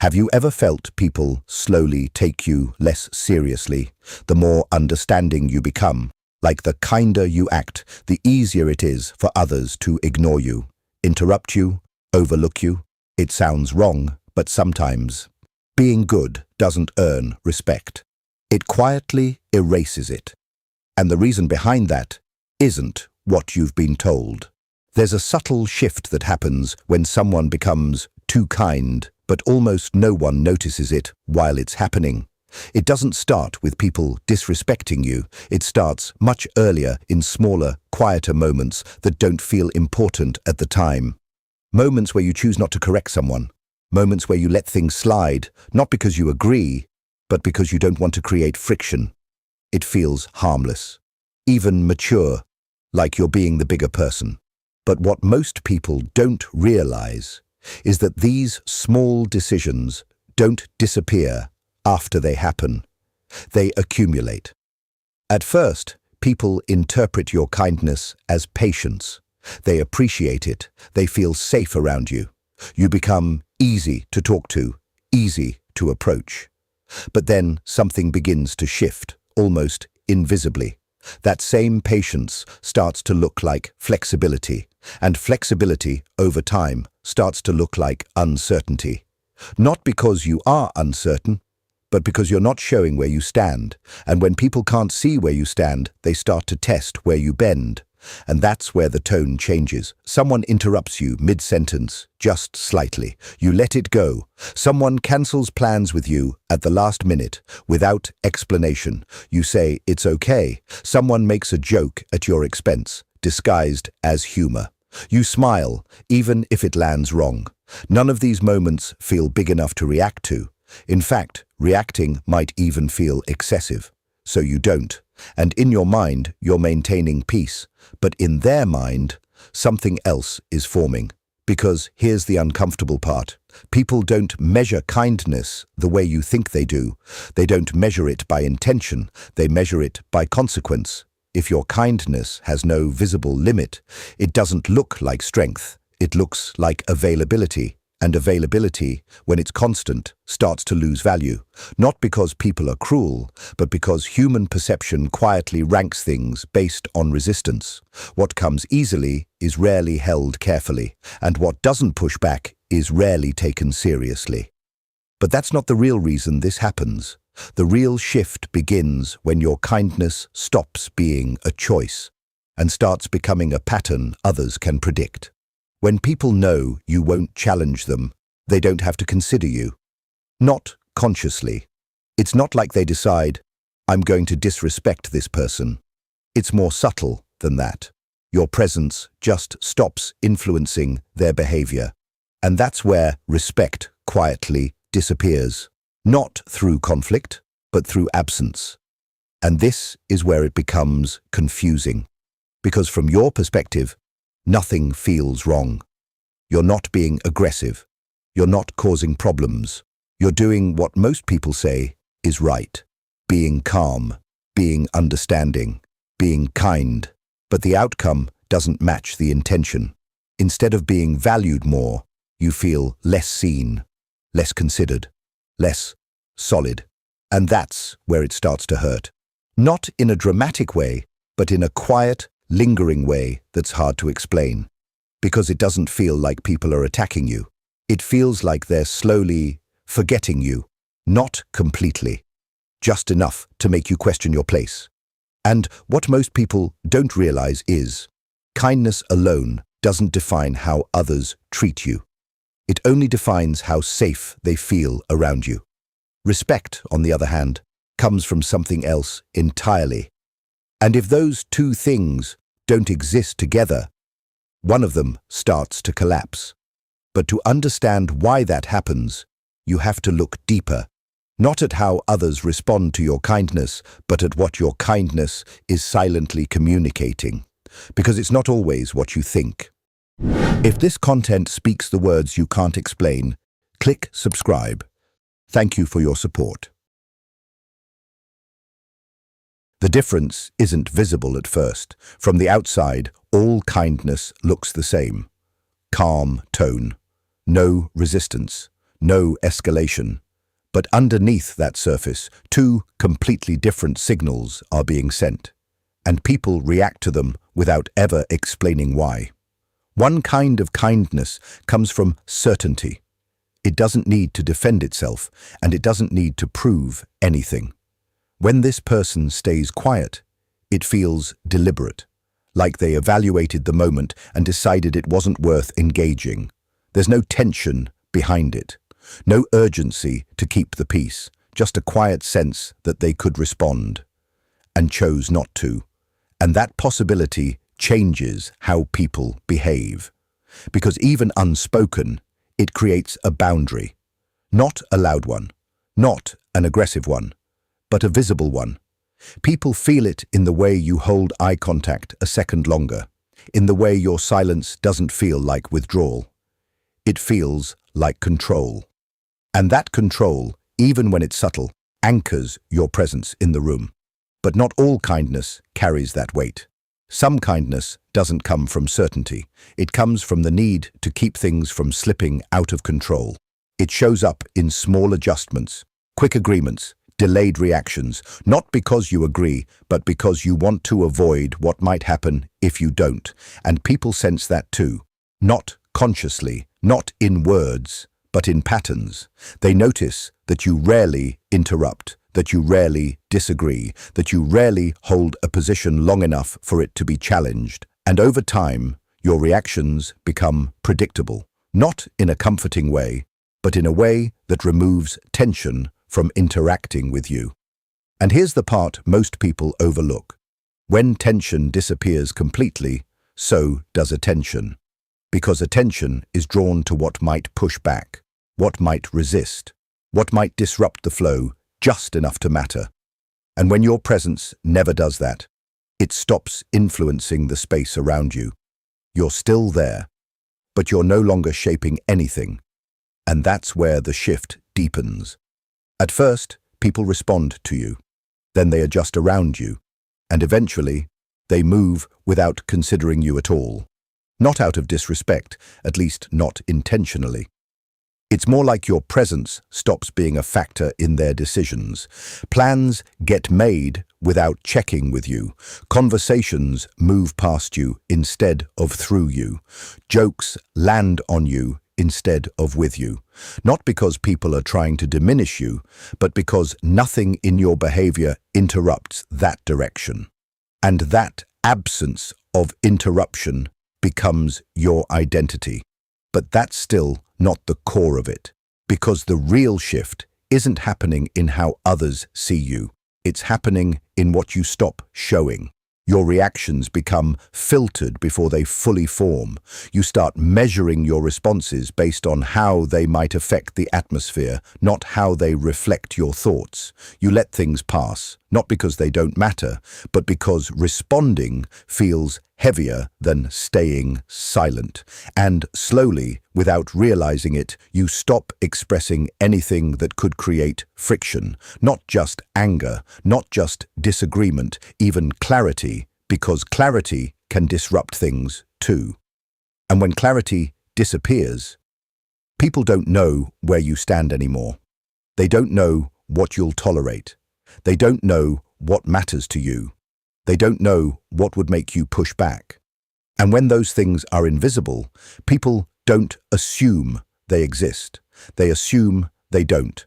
Have you ever felt people slowly take you less seriously, the more understanding you become? Like the kinder you act, the easier it is for others to ignore you, interrupt you, overlook you. It sounds wrong, but sometimes being good doesn't earn respect. It quietly erases it. And the reason behind that isn't what you've been told. There's a subtle shift that happens when someone becomes too kind, but almost no one notices it while it's happening. It doesn't start with people disrespecting you. It starts much earlier in smaller, quieter moments that don't feel important at the time. Moments where you choose not to correct someone. Moments where you let things slide, not because you agree, but because you don't want to create friction. It feels harmless, even mature, like you're being the bigger person. But what most people don't realize is that these small decisions don't disappear after they happen. They accumulate. At first, people interpret your kindness as patience. They appreciate it. They feel safe around you. You become easy to talk to, easy to approach. But then something begins to shift, almost invisibly. That same patience starts to look like flexibility, and flexibility, over time, starts to look like uncertainty. Not because you are uncertain, but because you're not showing where you stand. And when people can't see where you stand, they start to test where you bend. And that's where the tone changes. Someone interrupts you mid-sentence, just slightly. You let it go. Someone cancels plans with you at the last minute, without explanation. You say, it's okay. Someone makes a joke at your expense, disguised as humor. You smile, even if it lands wrong. None of these moments feel big enough to react to. In fact, reacting might even feel excessive. So you don't. And in your mind, you're maintaining peace. But in their mind, something else is forming. Because here's the uncomfortable part. People don't measure kindness the way you think they do. They don't measure it by intention. They measure it by consequence. If your kindness has no visible limit, it doesn't look like strength. It looks like availability. And availability, when it's constant, starts to lose value. Not because people are cruel, but because human perception quietly ranks things based on resistance. What comes easily is rarely held carefully, and what doesn't push back is rarely taken seriously. But that's not the real reason this happens. The real shift begins when your kindness stops being a choice and starts becoming a pattern others can predict. When people know you won't challenge them, they don't have to consider you. Not consciously. It's not like they decide, I'm going to disrespect this person. It's more subtle than that. Your presence just stops influencing their behavior. And that's where respect quietly disappears. Not through conflict, but through absence. And this is where it becomes confusing. Because from your perspective, nothing feels wrong. You're not being aggressive. You're not causing problems. You're doing what most people say is right. Being calm, being understanding, being kind. But the outcome doesn't match the intention. Instead of being valued more, you feel less seen, less considered, less solid. And that's where it starts to hurt. Not in a dramatic way, but in a quiet, lingering way that's hard to explain. Because it doesn't feel like people are attacking you. It feels like they're slowly forgetting you. Not completely. Just enough to make you question your place. And what most people don't realize is, kindness alone doesn't define how others treat you. It only defines how safe they feel around you. Respect, on the other hand, comes from something else entirely. And if those two things don't exist together, one of them starts to collapse. But to understand why that happens, you have to look deeper, not at how others respond to your kindness, but at what your kindness is silently communicating. Because it's not always what you think. If this content speaks the words you can't explain, click subscribe. Thank you for your support. The difference isn't visible at first. From the outside, all kindness looks the same. Calm tone. No resistance. no escalation. But underneath that surface, two completely different signals are being sent, and people react to them without ever explaining why. One kind of kindness comes from certainty. It doesn't need to defend itself, and it doesn't need to prove anything. When this person stays quiet, it feels deliberate, like they evaluated the moment and decided it wasn't worth engaging. There's no tension behind it, no urgency to keep the peace, just a quiet sense that they could respond, and chose not to. And that possibility changes how people behave. Because even unspoken, it creates a boundary. Not a loud one, not an aggressive one, but a visible one. People feel it in the way you hold eye contact a second longer, in the way your silence doesn't feel like withdrawal. It feels like control. And that control, even when it's subtle, anchors your presence in the room. But not all kindness carries that weight. Some kindness doesn't come from certainty. It comes from the need to keep things from slipping out of control. It shows up in small adjustments, quick agreements, delayed reactions, not because you agree, but because you want to avoid what might happen if you don't. And people sense that too. Not consciously, not in words, but in patterns. They notice that you rarely interrupt, that you rarely disagree, that you rarely hold a position long enough for it to be challenged. And over time, your reactions become predictable, not in a comforting way, but in a way that removes tension from interacting with you. And here's the part most people overlook. When tension disappears completely, so does attention. Because attention is drawn to what might push back, what might resist, what might disrupt the flow just enough to matter. And when your presence never does that, it stops influencing the space around you. You're still there, but you're no longer shaping anything. And that's where the shift deepens. At first, people respond to you. Then they adjust around you. And eventually, they move without considering you at all. Not out of disrespect, at least not intentionally. It's more like your presence stops being a factor in their decisions. Plans get made without checking with you. Conversations move past you instead of through you. Jokes land on you instead of with you. Not because people are trying to diminish you, but because nothing in your behavior interrupts that direction. And that absence of interruption becomes your identity. But that's still not the core of it, because the real shift isn't happening in how others see you. It's happening in what you stop showing. Your reactions become filtered before they fully form. You start measuring your responses based on how they might affect the atmosphere, not how they reflect your thoughts. You let things pass, not because they don't matter, but because responding feels heavier than staying silent. And slowly, without realizing it, you stop expressing anything that could create friction, not just anger, not just disagreement, even clarity, because clarity can disrupt things too. And when clarity disappears, people don't know where you stand anymore. They don't know what you'll tolerate. They don't know what matters to you. They don't know what would make you push back. And when those things are invisible, people don't assume they exist. They assume they don't.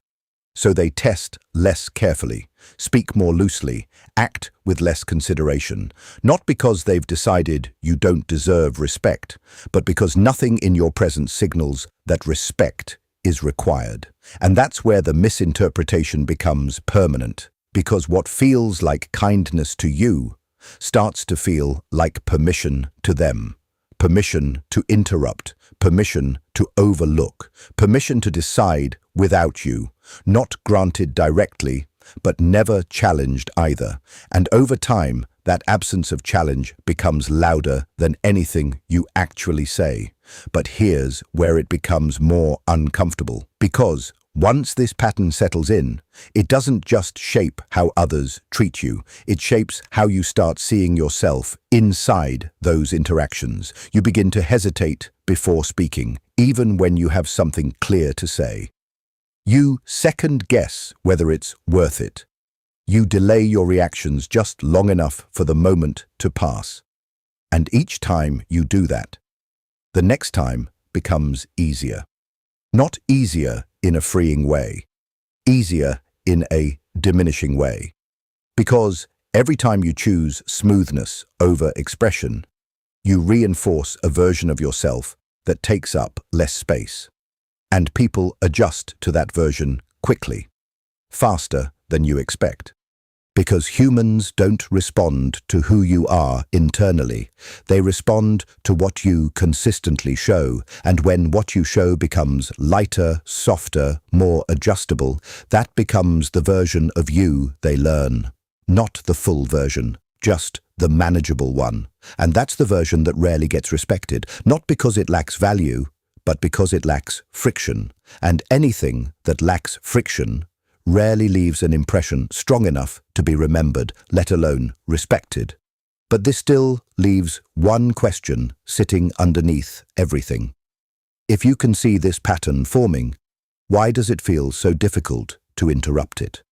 So they test less carefully, speak more loosely, act with less consideration, not because they've decided you don't deserve respect, but because nothing in your presence signals that respect is required. And that's where the misinterpretation becomes permanent, because what feels like kindness to you starts to feel like permission to them. Permission to interrupt, permission to overlook, permission to decide without you, not granted directly, but never challenged either. And over time, that absence of challenge becomes louder than anything you actually say. But here's where it becomes more uncomfortable, because once this pattern settles in, it doesn't just shape how others treat you, it shapes how you start seeing yourself inside those interactions. You begin to hesitate before speaking, even when you have something clear to say. You second-guess whether it's worth it. You delay your reactions just long enough for the moment to pass. And each time you do that, the next time becomes easier. Not easier in a freeing way, easier in a diminishing way. Because every time you choose smoothness over expression, you reinforce a version of yourself that takes up less space. And people adjust to that version quickly, faster than you expect. Because humans don't respond to who you are internally. They respond to what you consistently show, and when what you show becomes lighter, softer, more adjustable, that becomes the version of you they learn. Not the full version, just the manageable one. And that's the version that rarely gets respected, not because it lacks value, but because it lacks friction. And anything that lacks friction rarely leaves an impression strong enough to be remembered, let alone respected. But this still leaves one question sitting underneath everything. If you can see this pattern forming, why does it feel so difficult to interrupt it?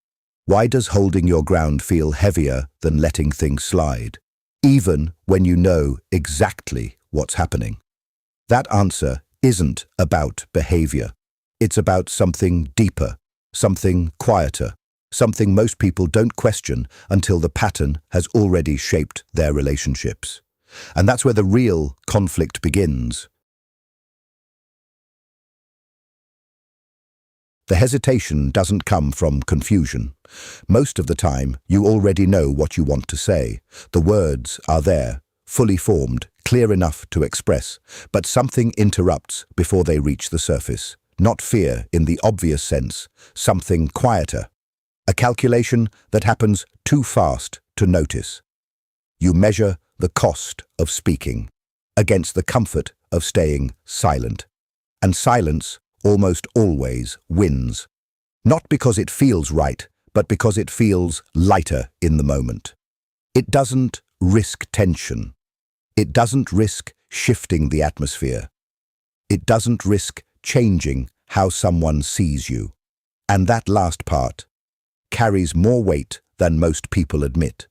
Why does holding your ground feel heavier than letting things slide, even when you know exactly what's happening? That answer isn't about behavior. It's about something deeper, something quieter, something most people don't question until the pattern has already shaped their relationships. And that's where the real conflict begins. The hesitation doesn't come from confusion. Most of the time, you already know what you want to say. The words are there, fully formed, clear enough to express, but something interrupts before they reach the surface. Not fear in the obvious sense, something quieter. A calculation that happens too fast to notice. You measure the cost of speaking against the comfort of staying silent. And silence almost always wins. Not because it feels right, but because it feels lighter in the moment. It doesn't risk tension. It doesn't risk shifting the atmosphere. It doesn't risk changing how someone sees you. And that last part carries more weight than most people admit.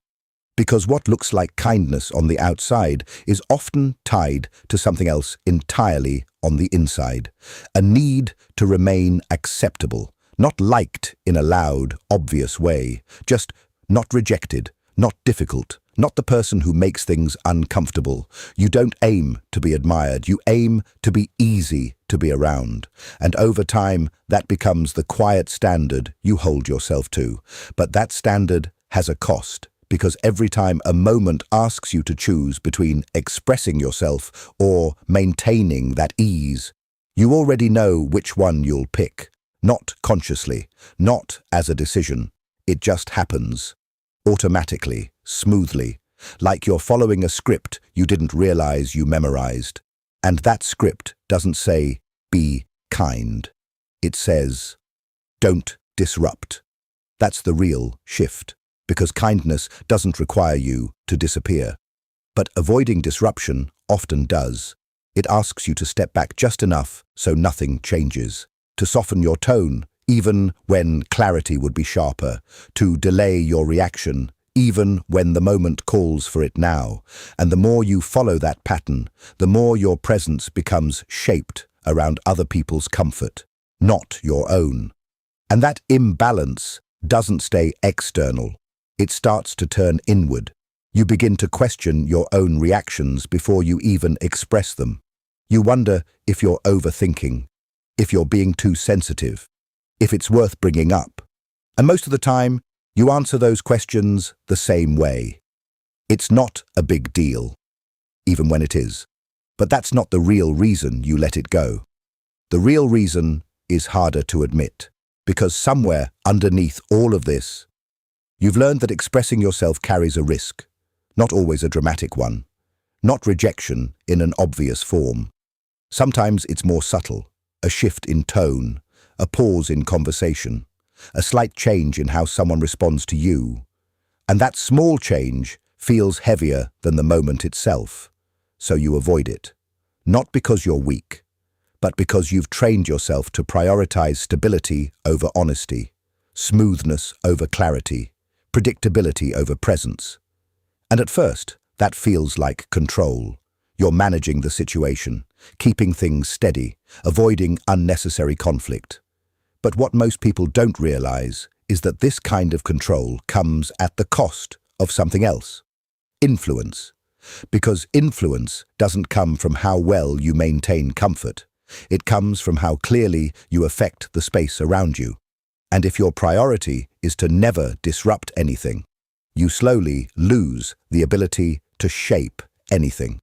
Because what looks like kindness on the outside is often tied to something else entirely on the inside. A need to remain acceptable, not liked in a loud, obvious way, just not rejected, not difficult, not the person who makes things uncomfortable. You don't aim to be admired, you aim to be easy to be around. And over time, that becomes the quiet standard you hold yourself to. But that standard has a cost, because every time a moment asks you to choose between expressing yourself or maintaining that ease, you already know which one you'll pick. Not consciously, not as a decision. It just happens. Automatically, smoothly, like you're following a script you didn't realize you memorized. And that script doesn't say, be kind. It says, don't disrupt. That's the real shift, because kindness doesn't require you to disappear. But avoiding disruption often does. It asks you to step back just enough so nothing changes, to soften your tone even when clarity would be sharper, to delay your reaction even when the moment calls for it now. And the more you follow that pattern, the more your presence becomes shaped around other people's comfort, not your own. And that imbalance doesn't stay external. It starts to turn inward. You begin to question your own reactions before you even express them. You wonder if you're overthinking, if you're being too sensitive, if it's worth bringing up. And most of the time, you answer those questions the same way. It's not a big deal, even when it is. But that's not the real reason you let it go. The real reason is harder to admit, because somewhere underneath all of this, you've learned that expressing yourself carries a risk, not always a dramatic one, not rejection in an obvious form. Sometimes it's more subtle, a shift in tone, a pause in conversation, a slight change in how someone responds to you. And that small change feels heavier than the moment itself, so you avoid it. Not because you're weak, but because you've trained yourself to prioritize stability over honesty, smoothness over clarity, predictability over presence. And at first, that feels like control. You're managing the situation, keeping things steady, avoiding unnecessary conflict. But what most people don't realize is that this kind of control comes at the cost of something else: influence. Because influence doesn't come from how well you maintain comfort. It comes from how clearly you affect the space around you. And if your priority is to never disrupt anything, you slowly lose the ability to shape anything.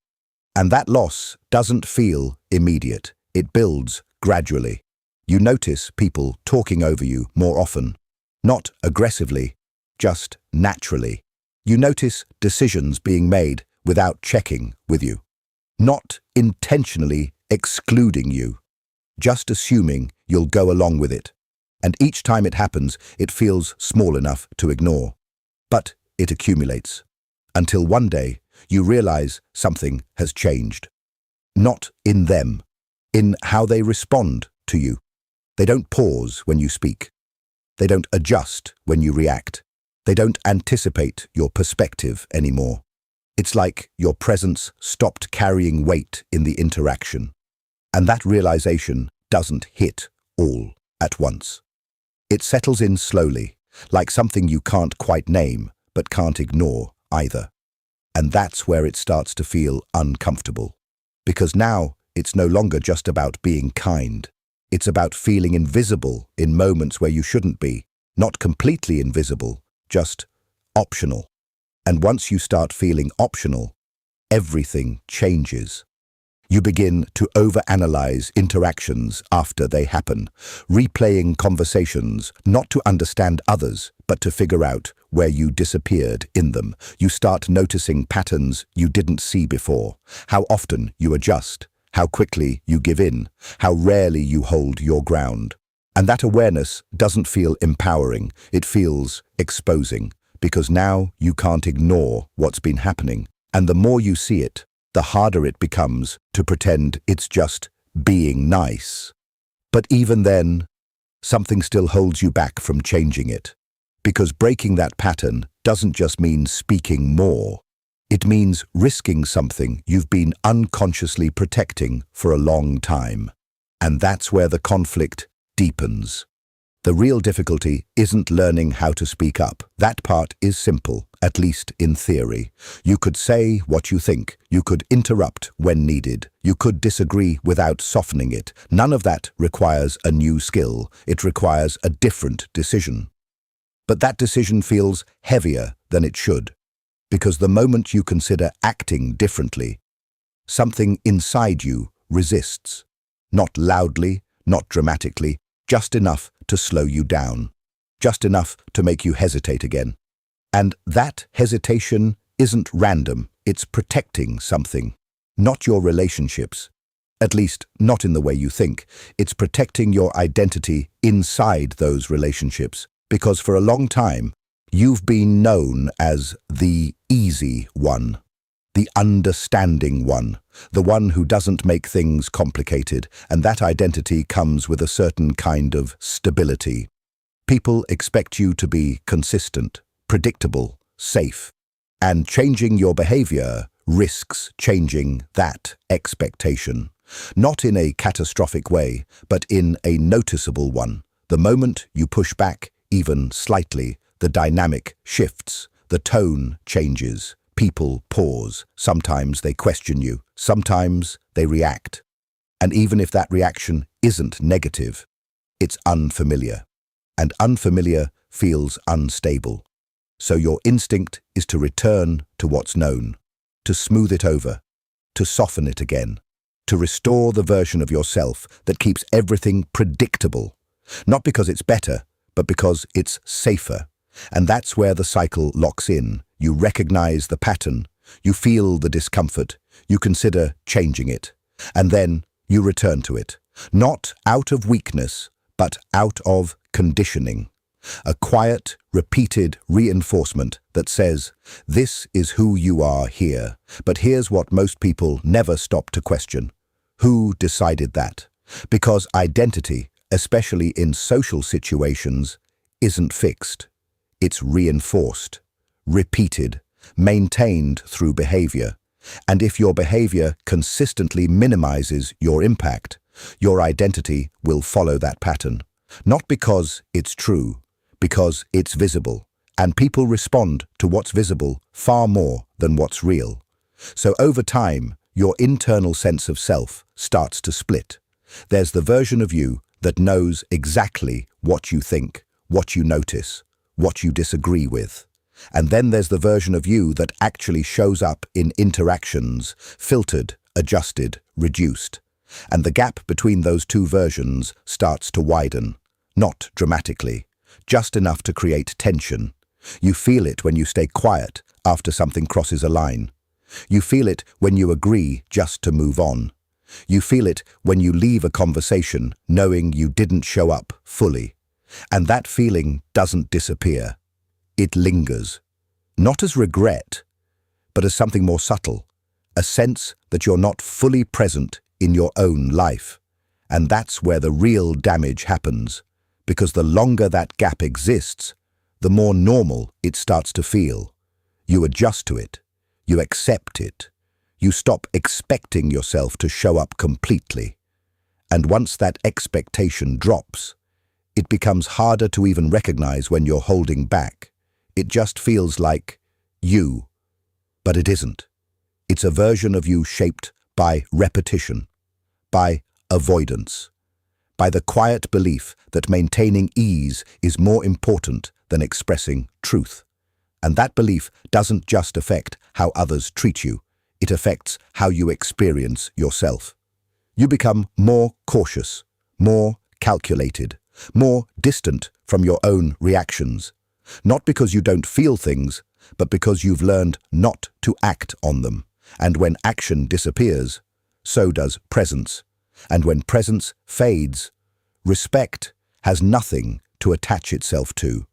And that loss doesn't feel immediate. It builds gradually. You notice people talking over you more often, not aggressively, just naturally. You notice decisions being made without checking with you, not intentionally excluding you, just assuming you'll go along with it. And each time it happens, it feels small enough to ignore. But it accumulates, until one day you realize something has changed. Not in them, in how they respond to you. They don't pause when you speak. They don't adjust when you react. They don't anticipate your perspective anymore. It's like your presence stopped carrying weight in the interaction. And that realization doesn't hit all at once. It settles in slowly, like something you can't quite name, but can't ignore either. And that's where it starts to feel uncomfortable. Because now it's no longer just about being kind. It's about feeling invisible in moments where you shouldn't be. Not completely invisible, just optional. And once you start feeling optional, everything changes. You begin to overanalyze interactions after they happen, replaying conversations not to understand others, but to figure out where you disappeared in them. You start noticing patterns you didn't see before, how often you adjust, how quickly you give in, how rarely you hold your ground. And that awareness doesn't feel empowering, it feels exposing, because now you can't ignore what's been happening. And the more you see it, the harder it becomes to pretend it's just being nice. But even then, something still holds you back from changing it. Because breaking that pattern doesn't just mean speaking more. It means risking something you've been unconsciously protecting for a long time. And that's where the conflict deepens. The real difficulty isn't learning how to speak up. That part is simple, at least in theory. You could say what you think. You could interrupt when needed. You could disagree without softening it. None of that requires a new skill. It requires a different decision. But that decision feels heavier than it should. Because the moment you consider acting differently, something inside you resists. Not loudly, not dramatically, just enough to slow you down, just enough to make you hesitate again. And that hesitation isn't random, it's protecting something, not your relationships, at least not in the way you think. It's protecting your identity inside those relationships, because for a long time, you've been known as the easy one, the understanding one, the one who doesn't make things complicated, and that identity comes with a certain kind of stability. People expect you to be consistent, predictable, safe, and changing your behavior risks changing that expectation. Not in a catastrophic way, but in a noticeable one. The moment you push back, even slightly, the dynamic shifts, the tone changes. People pause. Sometimes they question you. Sometimes they react. And even if that reaction isn't negative, it's unfamiliar. And unfamiliar feels unstable. So your instinct is to return to what's known, to smooth it over, to soften it again, to restore the version of yourself that keeps everything predictable. Not because it's better, but because it's safer. And that's where the cycle locks in. You recognize the pattern, you feel the discomfort, you consider changing it, and then you return to it. Not out of weakness, but out of conditioning. A quiet, repeated reinforcement that says, this is who you are here. But here's what most people never stop to question. Who decided that? Because identity, especially in social situations, isn't fixed. It's reinforced, repeated, maintained through behavior. And if your behavior consistently minimizes your impact, your identity will follow that pattern. Not because it's true, because it's visible. And people respond to what's visible far more than what's real. So over time, your internal sense of self starts to split. There's the version of you that knows exactly what you think, what you notice, what you disagree with. And then there's the version of you that actually shows up in interactions, filtered, adjusted, reduced. And the gap between those two versions starts to widen. Not dramatically, just enough to create tension. You feel it when you stay quiet after something crosses a line. You feel it when you agree just to move on. You feel it when you leave a conversation knowing you didn't show up fully. And that feeling doesn't disappear. It lingers. Not as regret, but as something more subtle. A sense that you're not fully present in your own life. And that's where the real damage happens. Because the longer that gap exists, the more normal it starts to feel. You adjust to it. You accept it. You stop expecting yourself to show up completely. And once that expectation drops, it becomes harder to even recognize when you're holding back. It just feels like you, but it isn't. It's a version of you shaped by repetition, by avoidance, by the quiet belief that maintaining ease is more important than expressing truth. And that belief doesn't just affect how others treat you, it affects how you experience yourself. You become more cautious, more calculated, more distant from your own reactions. Not because you don't feel things, but because you've learned not to act on them. And when action disappears, so does presence. And when presence fades, respect has nothing to attach itself to.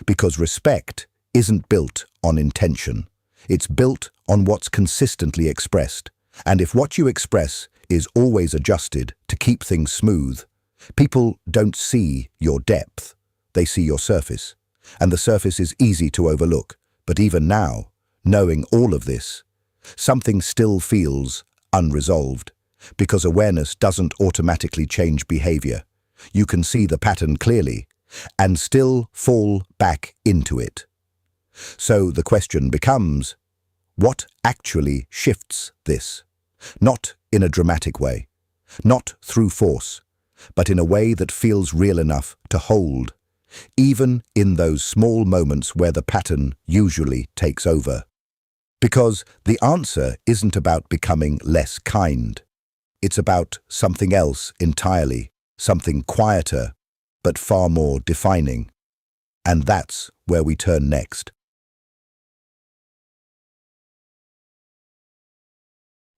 Because respect isn't built on intention. It's built on what's consistently expressed. And if what you express is always adjusted to keep things smooth, people don't see your depth. They see your surface. And the surface is easy to overlook. But even now, knowing all of this, something still feels unresolved. Because awareness doesn't automatically change behavior. You can see the pattern clearly and still fall back into it. So the question becomes, what actually shifts this? Not in a dramatic way, not through force, but in a way that feels real enough to hold, even in those small moments where the pattern usually takes over. Because the answer isn't about becoming less kind. It's about something else entirely, something quieter, but far more defining. And that's where we turn next.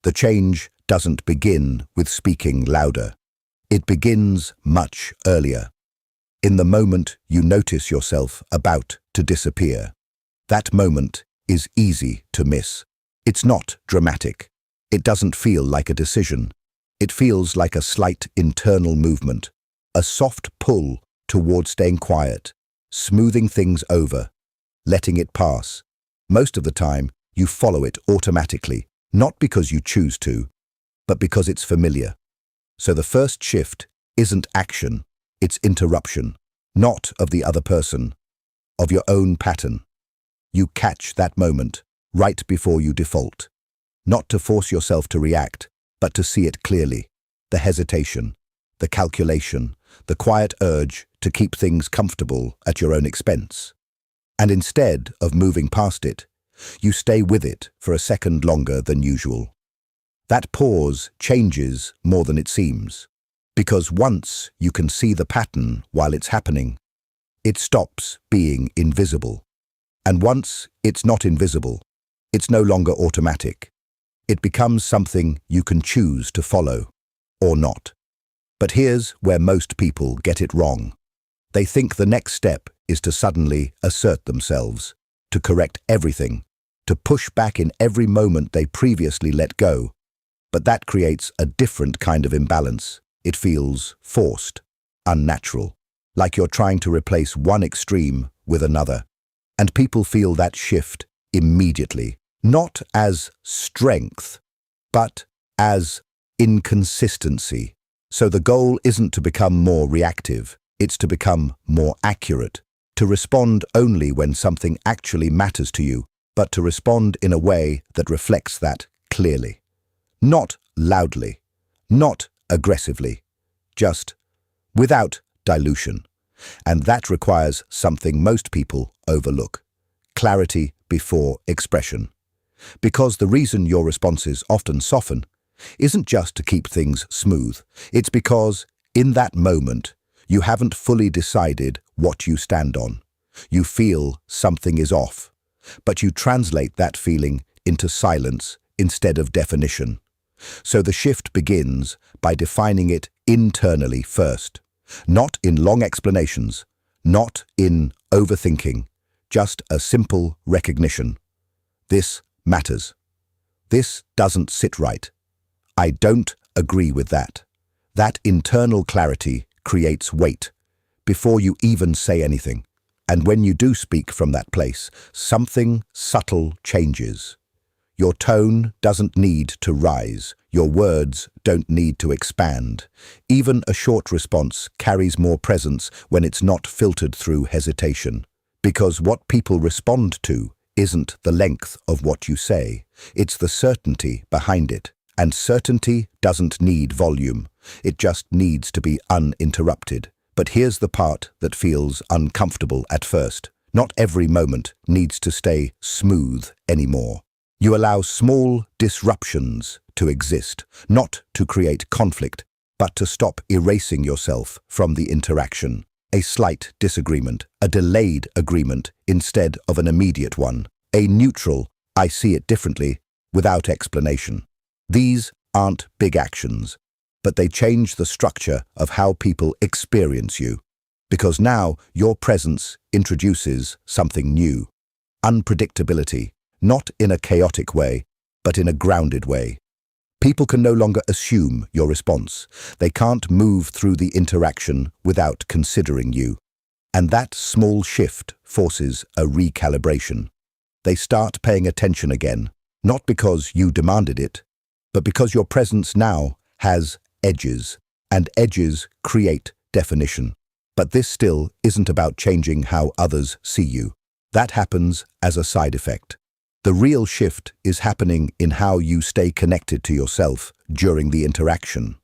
The change doesn't begin with speaking louder. It begins much earlier. In the moment you notice yourself about to disappear. That moment is easy to miss. It's not dramatic. It doesn't feel like a decision. It feels like a slight internal movement, a soft pull toward staying quiet, smoothing things over, letting it pass. Most of the time, you follow it automatically, not because you choose to, but because it's familiar. So the first shift isn't action, it's interruption, not of the other person, of your own pattern. You catch that moment right before you default, not to force yourself to react, but to see it clearly. The hesitation, the calculation, the quiet urge to keep things comfortable at your own expense. And instead of moving past it, you stay with it for a second longer than usual. That pause changes more than it seems, because once you can see the pattern while it's happening, it stops being invisible. And once it's not invisible, it's no longer automatic. It becomes something you can choose to follow, or not. But here's where most people get it wrong. They think the next step is to suddenly assert themselves, to correct everything, to push back in every moment they previously let go. But that creates a different kind of imbalance. it feels forced, unnatural, like you're trying to replace one extreme with another. And people feel that shift immediately, not as strength, but as inconsistency. So the goal isn't to become more reactive, it's to become more accurate, to respond only when something actually matters to you, but to respond in a way that reflects that clearly. Not loudly, not aggressively, just without dilution. And that requires something most people overlook: clarity before expression. Because the reason your responses often soften isn't just to keep things smooth, it's because, in that moment, you haven't fully decided what you stand on. You feel something is off, but you translate that feeling into silence instead of definition. So the shift begins by defining it internally first, not in long explanations, not in overthinking, just a simple recognition. This matters. This doesn't sit right. I don't agree with that. That internal clarity creates weight before you even say anything. And when you do speak from that place, something subtle changes. Your tone doesn't need to rise. Your words don't need to expand. Even a short response carries more presence when it's not filtered through hesitation. Because what people respond to isn't the length of what you say, it's the certainty behind it. And certainty doesn't need volume, it just needs to be uninterrupted. But here's the part that feels uncomfortable at first. Not every moment needs to stay smooth anymore. You allow small disruptions to exist, not to create conflict, but to stop erasing yourself from the interaction. A slight disagreement, a delayed agreement instead of an immediate one, a neutral, I see it differently, without explanation. These aren't big actions, but they change the structure of how people experience you. Because now your presence introduces something new. Unpredictability, not in a chaotic way, but in a grounded way. People can no longer assume your response. They can't move through the interaction without considering you. And that small shift forces a recalibration. They start paying attention again, not because you demanded it, but because your presence now has edges, and edges create definition. But this still isn't about changing how others see you. That happens as a side effect. The real shift is happening in how you stay connected to yourself during the interaction.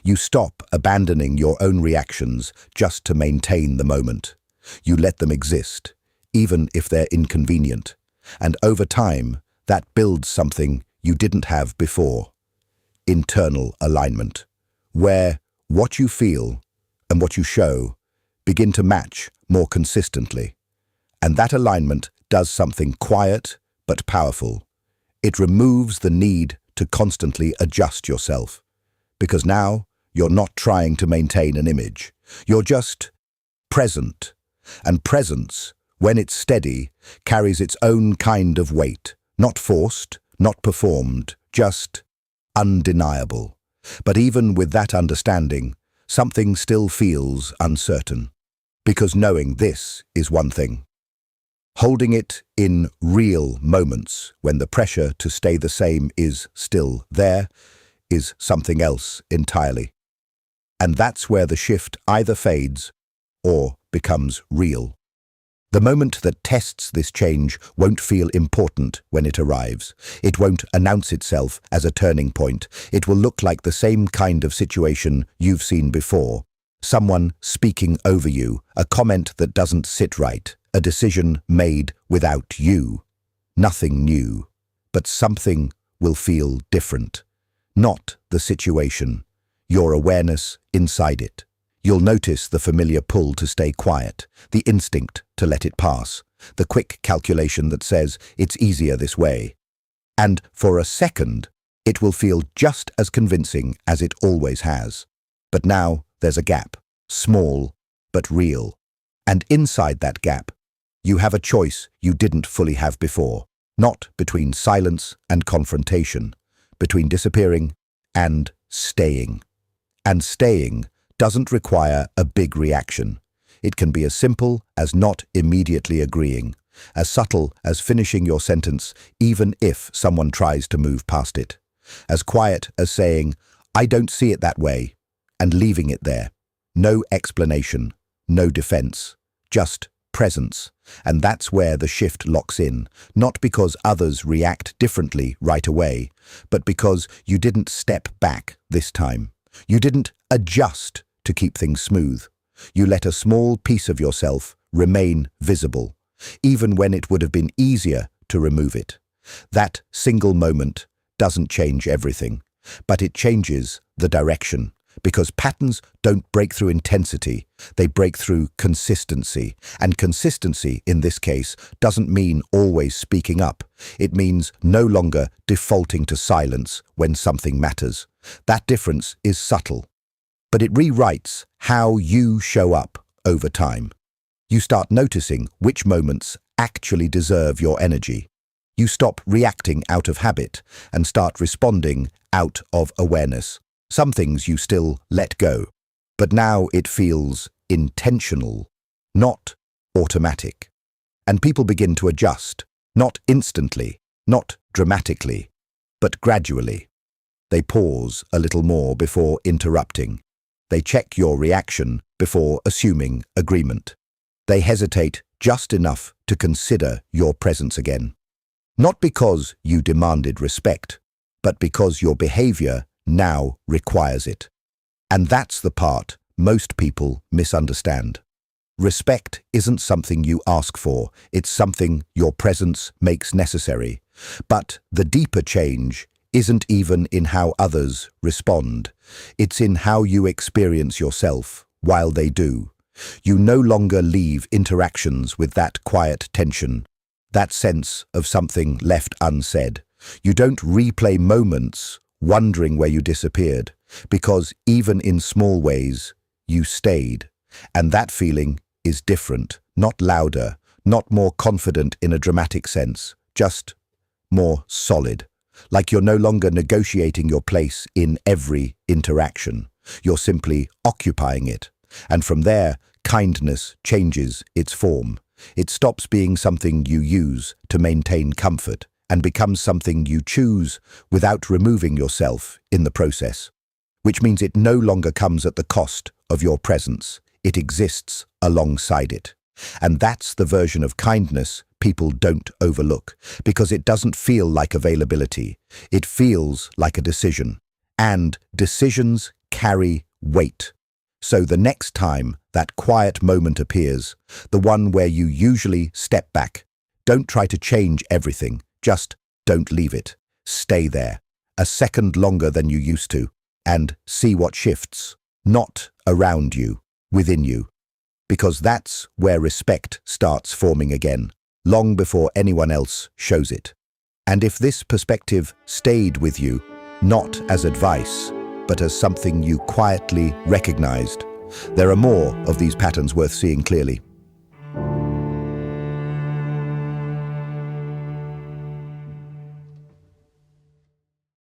You stop abandoning your own reactions just to maintain the moment. You let them exist, even if they're inconvenient. And over time, that builds something you didn't have before. Internal alignment, where what you feel and what you show begin to match more consistently. And that alignment does something quiet but powerful. It removes the need to constantly adjust yourself, because now you're not trying to maintain an image. You're just present. And presence, when it's steady, carries its own kind of weight, not forced, not performed, just undeniable. But even with that understanding, something still feels uncertain. Because knowing this is one thing. Holding it in real moments when the pressure to stay the same is still there is something else entirely. And that's where the shift either fades or becomes real. The moment that tests this change won't feel important when it arrives. It won't announce itself as a turning point. It will look like the same kind of situation you've seen before. Someone speaking over you, a comment that doesn't sit right, a decision made without you. Nothing new, but something will feel different. Not the situation, your awareness inside it. You'll notice the familiar pull to stay quiet, the instinct to let it pass, the quick calculation that says it's easier this way. And for a second, it will feel just as convincing as it always has. But now there's a gap, small but real. And inside that gap, you have a choice you didn't fully have before, not between silence and confrontation, between disappearing and staying. And staying doesn't require a big reaction. It can be as simple as not immediately agreeing, as subtle as finishing your sentence even if someone tries to move past it, as quiet as saying, "I don't see it that way," and leaving it there. No explanation, no defense, just presence. And that's where the shift locks in, not because others react differently right away, but because you didn't step back this time. You didn't adjust to keep things smooth. You let a small piece of yourself remain visible, even when it would have been easier to remove it. That single moment doesn't change everything, but it changes the direction. Because patterns don't break through intensity, they break through consistency. And consistency, in this case, doesn't mean always speaking up. It means no longer defaulting to silence when something matters. That difference is subtle, but it rewrites how you show up over time. You start noticing which moments actually deserve your energy. You stop reacting out of habit and start responding out of awareness. Some things you still let go, but now it feels intentional, not automatic. And people begin to adjust, not instantly, not dramatically, but gradually. They pause a little more before interrupting. They check your reaction before assuming agreement. They hesitate just enough to consider your presence again. Not because you demanded respect, but because your behavior now requires it. And that's the part most people misunderstand. Respect isn't something you ask for, it's something your presence makes necessary. But the deeper change isn't even in how others respond. It's in how you experience yourself while they do. You no longer leave interactions with that quiet tension, that sense of something left unsaid. You don't replay moments wondering where you disappeared, because even in small ways, you stayed. And that feeling is different, not louder, not more confident in a dramatic sense, just more solid. Like you're no longer negotiating your place in every interaction. You're simply occupying it. And from there, kindness changes its form. It stops being something you use to maintain comfort and becomes something you choose without removing yourself in the process, which means it no longer comes at the cost of your presence. It exists alongside it. And that's the version of kindness people don't overlook, because it doesn't feel like availability. It feels like a decision. And decisions carry weight. So the next time that quiet moment appears, the one where you usually step back, don't try to change everything. Just don't leave it. Stay there, a second longer than you used to, and see what shifts, not around you, within you. Because that's where respect starts forming again, long before anyone else shows it. And if this perspective stayed with you, not as advice, but as something you quietly recognized, there are more of these patterns worth seeing clearly.